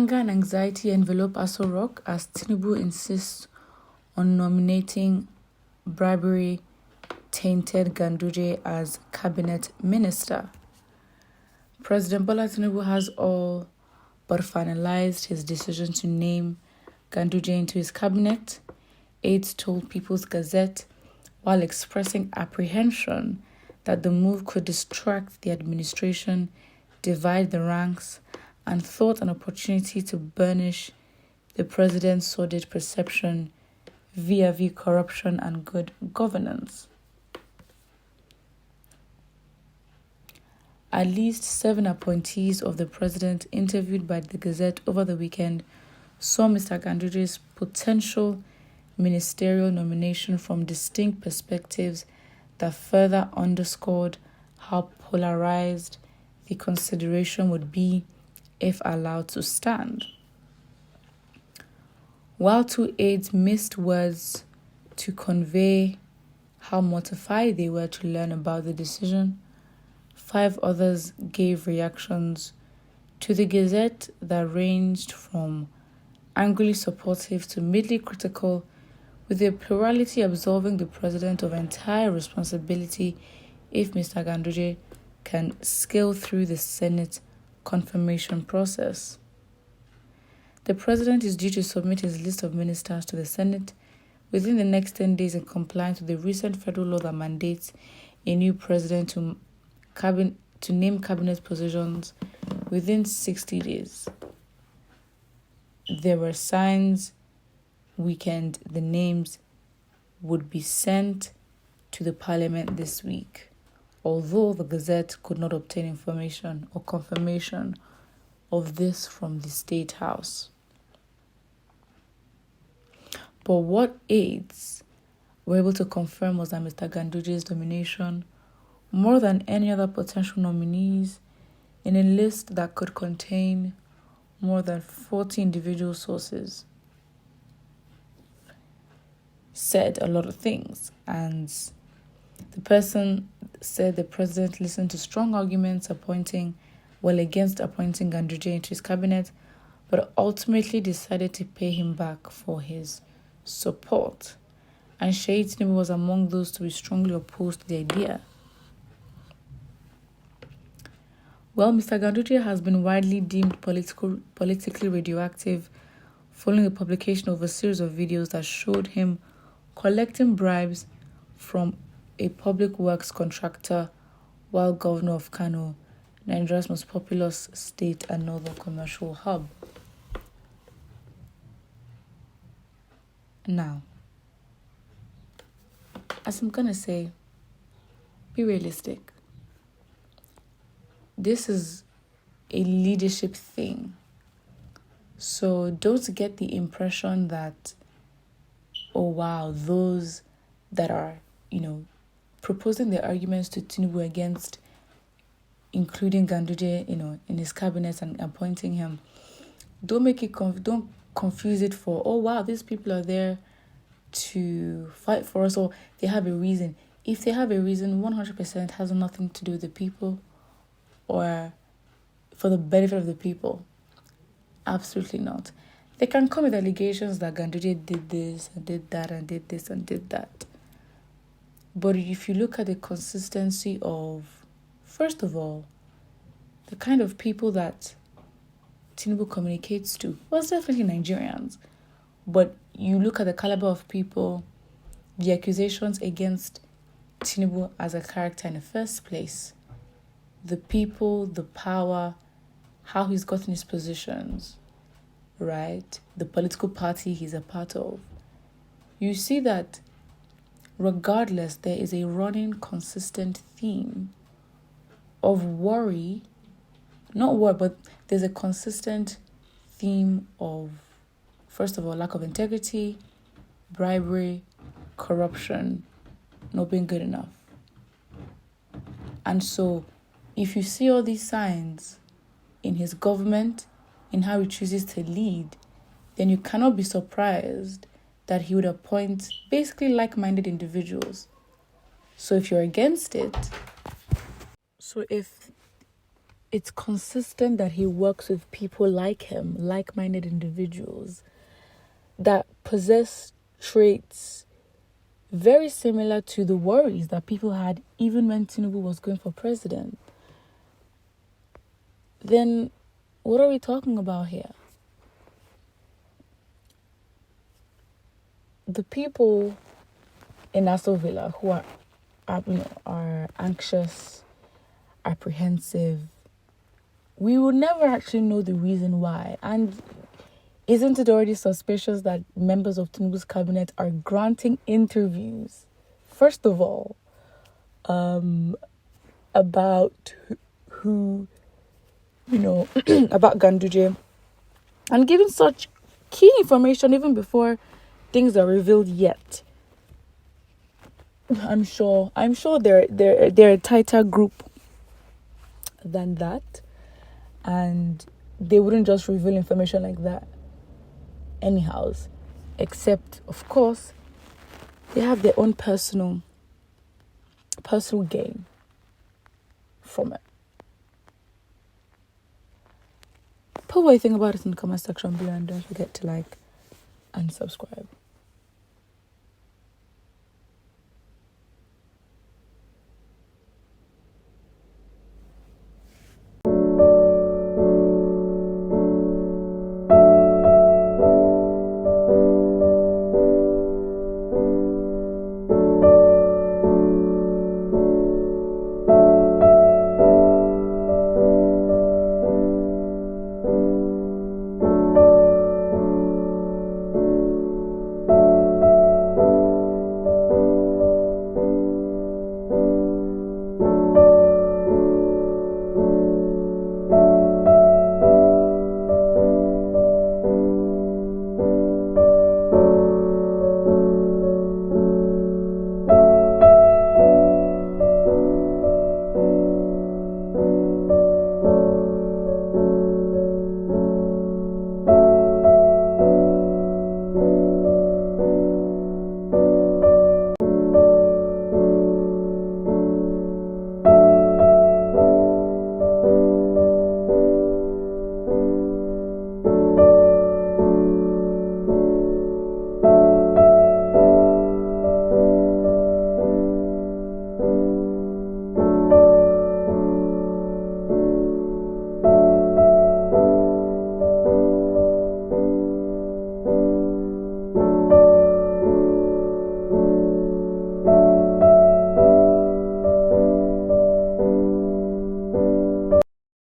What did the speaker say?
Anger and anxiety envelope Asorockas as Tinubu insists on nominating bribery Tainted Ganduje as cabinet minister. President Bola Tinubu has all but finalized his decision to name Ganduje into his cabinet, aides told People's Gazette, while expressing apprehension that the move could distract the administration, divide the ranks, and thought an opportunity to burnish the president's sordid perception vis-a-vis corruption and good governance. At least 7 appointees of the president interviewed by the Gazette over the weekend saw Mr. Ganduje's potential ministerial nomination from distinct perspectives that further underscored how polarized the consideration would be if allowed to stand. While 2 aides missed words to convey how mortified they were to learn about the decision, 5 others gave reactions to the Gazette that ranged from angrily supportive to mildly critical, with the plurality absolving the president of entire responsibility if Mr. Ganduje can scale through the Senate confirmation process. The president is due to submit his list of ministers to the Senate within the next 10 days in compliance with the recent federal law that mandates a new president to name cabinet positions within 60 days. There were signs weekend the names would be sent to the parliament this week, although the Gazette could not obtain information or confirmation of this from the State House. But what aides were able to confirm was that Mr. Ganduje's nomination, more than any other potential nominees, in a list that could contain more than 40 individual sources, said a lot of things. And the person said the president listened to strong arguments against appointing Ganduje into his cabinet, but ultimately decided to pay him back for his support. And Tinubu was among those to be strongly opposed to the idea. Well, Mr. Ganduje has been widely deemed politically radioactive following the publication of a series of videos that showed him collecting bribes from a public works contractor while governor of Kano, Nigeria's most populous state and northern commercial hub. Now, as I'm going to say, be realistic. This is a leadership thing. So don't get the impression that, oh wow, those that are, proposing their arguments to Tinubu against including Ganduje, in his cabinet and appointing him, don't confuse it for, oh wow, these people are there to fight for us, or they have a reason. If they have a reason, 100% has nothing to do with the people or for the benefit of the people. Absolutely not. They can come with allegations that Ganduje did this and did that and did this and did that. But if you look at the consistency of, first of all, the kind of people that Tinubu communicates to, well, it's definitely Nigerians. But you look at the caliber of people, the accusations against Tinubu as a character in the first place, the people, the power, how he's gotten his positions, right? The political party he's a part of. You see that regardless, there is a running consistent theme of worry, not worry, but there's a consistent theme of, first of all, lack of integrity, bribery, corruption, not being good enough. And so, if you see all these signs in his government, in how he chooses to lead, then you cannot be surprised that he would appoint basically like-minded individuals. So if you're against it, if it's consistent that he works with people like him, like-minded individuals that possess traits very similar to the worries that people had even when Tinubu was going for president. Then what are we talking about here? The people in Aso Villa who are anxious, apprehensive, we will never actually know the reason why. And isn't it already suspicious that members of Tinubu's cabinet are granting interviews, first of all, about who, about Ganduje, and giving such key information even before things are revealed yet? I'm sure they're a tighter group than that, and they wouldn't just reveal information like that anyhow, except of course they have their own personal gain from it. Put what you think about it in the comment section below, and don't forget to like and subscribe.